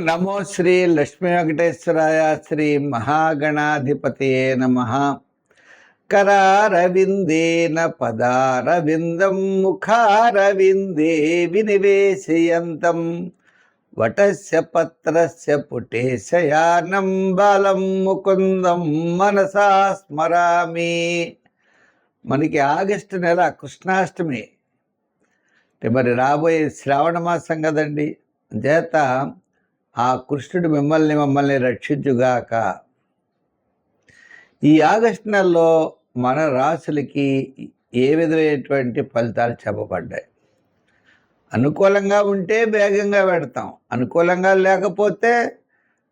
నమో శ్రీ లక్ష్మీ వెంకటేశ్వరాయ శ్రీ మహాగణాధిపతయే నమః. కరారవిందేన పదారవిందం ముఖారవిందే వినివేశయంతం వటస్య పత్రస్య పుటే శయానం బాలం ముకుందం మనసా స్మరామి. మనకి ఆగస్టు నెల కృష్ణాష్టమి అంటే మరి రాబోయే శ్రావణ మాసం కదండి. చేత ఆ కృష్ణుడు మమ్మల్ని రక్షించుగాక. ఈ ఆగస్టు నెలలో మన రాశులకి ఏ విధమైనటువంటి ఫలితాలు చెప్పబడ్డాయి? అనుకూలంగా ఉంటే వేగంగా పెడతాం, అనుకూలంగా లేకపోతే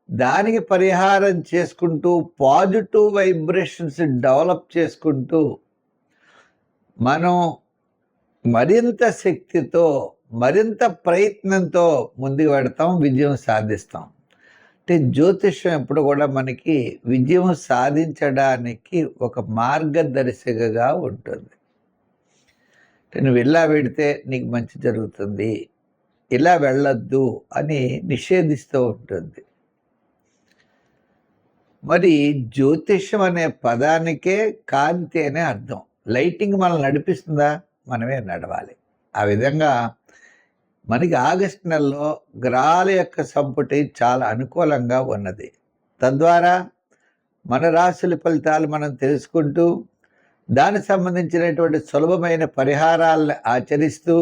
దానికి పరిహారం చేసుకుంటూ పాజిటివ్ వైబ్రేషన్స్ డెవలప్ చేసుకుంటూ మనం మరింత శక్తితో మరింత ప్రయత్నంతో ముందుకు పెడతాం, విజయం సాధిస్తాం. అంటే జ్యోతిష్యం ఎప్పుడు కూడా మనకి విజయం సాధించడానికి ఒక మార్గదర్శికగా ఉంటుంది. అంటే నువ్వు ఇలా పెడితే నీకు మంచి జరుగుతుంది, ఇలా వెళ్ళొద్దు అని నిషేధిస్తూ ఉంటుంది. మరి జ్యోతిష్యం అనే పదానికే కాంతి అనే అర్థం. లైటింగ్ మనల్ని నడిపిస్తుందా? మనమే నడవాలి. ఆ విధంగా మనకి ఆగస్టు నెలలో గ్రహాల యొక్క సంపుటి చాలా అనుకూలంగా ఉన్నది. తద్వారా మన రాశుల ఫలితాలు మనం తెలుసుకుంటూ దానికి సంబంధించినటువంటి సులభమైన పరిహారాలను ఆచరిస్తూ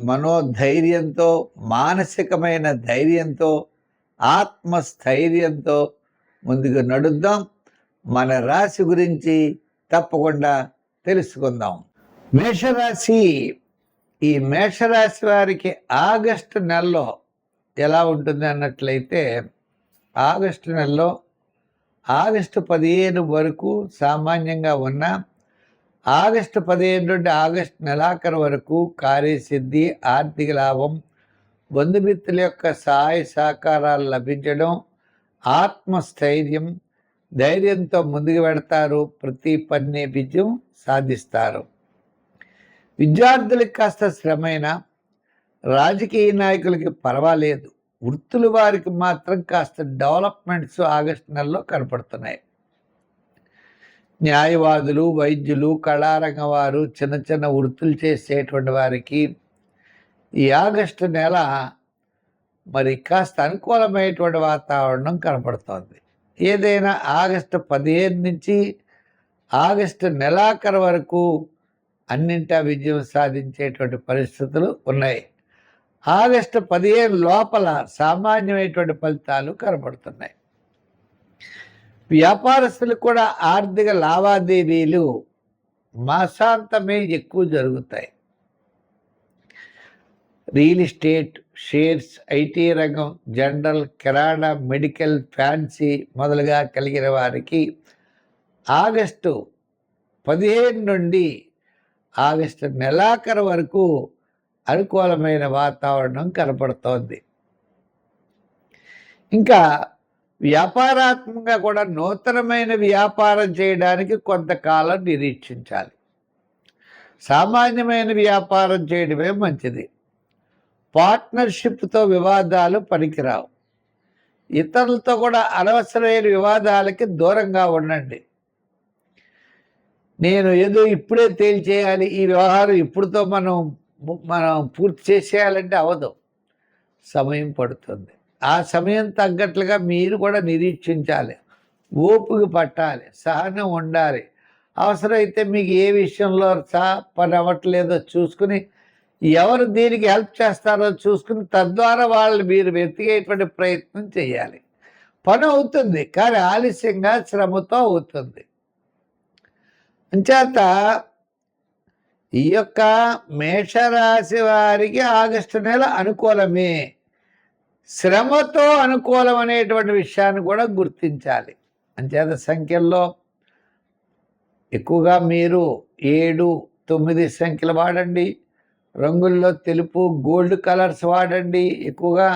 మనోధైర్యంతో, మానసికమైన ధైర్యంతో, ఆత్మస్థైర్యంతో ముందుకు నడుద్దాం. మన రాశి గురించి తప్పకుండా తెలుసుకుందాం. మేషరాశి. ఈ మేషరాశి వారికి ఆగస్టు నెలలో ఎలా ఉంటుంది అన్నట్లయితే, ఆగస్టు నెలలో ఆగస్టు 15 వరకు సామాన్యంగా ఉన్న ఆగస్టు 15 నుండి ఆగస్టు నెలాఖరు వరకు కార్యసిద్ధి, ఆర్థిక లాభం, బంధుమిత్రుల యొక్క సహాయ సహకారాలు లభించడం, ఆత్మస్థైర్యం, ధైర్యంతో ముందుకు పెడతారు. ప్రతి పని విజయం సాధిస్తారు. విద్యార్థులకు కాస్త శ్రమైన, రాజకీయ నాయకులకి పర్వాలేదు, వృత్తుల వారికి మాత్రం కాస్త డెవలప్మెంట్స్ ఆగస్టు నెలలో కనపడుతున్నాయి. న్యాయవాదులు, వైద్యులు, కళారంగం వారు, చిన్న చిన్న వృత్తులు చేసేటువంటి వారికి ఈ ఆగస్టు నెల మరి కాస్త అనుకూలమైనటువంటి వాతావరణం కనపడుతోంది. ఏదైనా ఆగస్టు 15 నుంచి ఆగస్టు నెలాఖరు వరకు అన్నింటా విజయం సాధించేటువంటి పరిస్థితులు ఉన్నాయి. ఆగస్టు 15 లోపల సామాన్యమైనటువంటి ఫలితాలు కనబడుతున్నాయి. వ్యాపారస్తులకు కూడా ఆర్థిక లావాదేవీలు మాసాంతమే ఎక్కువ జరుగుతాయి. రియల్ ఎస్టేట్, షేర్స్, ఐటీ రంగం, జనరల్, కిరాణా, మెడికల్, ఫ్యాన్సీ మొదలుగా కలిగిన వారికి ఆగస్టు 15 నుండి ఆగస్టు నెలాఖరు వరకు అనుకూలమైన వాతావరణం కనపడుతోంది. ఇంకా వ్యాపారాత్మకంగా కూడా నూతనమైన వ్యాపారం చేయడానికి కొంతకాలం నిరీక్షించాలి. సామాన్యమైన వ్యాపారం చేయడమే మంచిది. పార్ట్నర్షిప్తో వివాదాలు పనికిరావు. ఇతరులతో కూడా అనవసరమైన వివాదాలకి దూరంగా ఉండండి. నేను ఏదో ఇప్పుడే తేల్చేయాలి, ఈ వ్యవహారం ఇప్పుడుతో మనం పూర్తి చేసేయాలంటే అవదు, సమయం పడుతుంది. ఆ సమయం తగ్గట్లుగా మీరు కూడా నిరీక్షించాలి, ఓపిక పట్టాలి, సహనం ఉండాలి. అవసరమైతే మీకు ఏ విషయంలో పని అవ్వట్లేదో చూసుకుని, ఎవరు దీనికి హెల్ప్ చేస్తారో చూసుకుని తద్వారా వాళ్ళు మీరు వెతికేటువంటి ప్రయత్నం చేయాలి. పని అవుతుంది, కానీ ఆలస్యంగా, శ్రమతో అవుతుంది. అంచేత ఈ యొక్క మేషరాశి వారికి ఆగస్టు నెల అనుకూలమే. శ్రమతో అనుకూలం అనేటువంటి విషయాన్ని కూడా గుర్తించాలి. అంచేత సంఖ్యల్లో ఎక్కువగా మీరు 7, 9 సంఖ్యలు వాడండి. రంగుల్లో తెలుపు, గోల్డ్ కలర్స్ వాడండి ఎక్కువగా.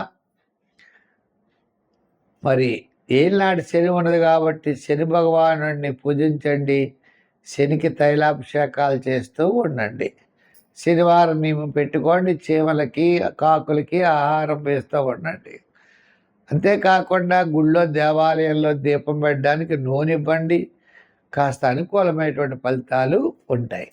మరి ఏనాడు శని ఉన్నది కాబట్టి శని భగవానుడిని పూజించండి. శనికి తైలాభిషేకాలు చేస్తూ ఉండండి. శనివారం నియమం పెట్టుకోండి. చీమలకి, కాకులకి ఆహారం వేస్తూ ఉండండి. అంతేకాకుండా గుళ్ళో, దేవాలయంలో దీపం పెట్టడానికి నూనె ఇవ్వండి. కాస్త అనుకూలమైనటువంటి ఫలితాలు ఉంటాయి.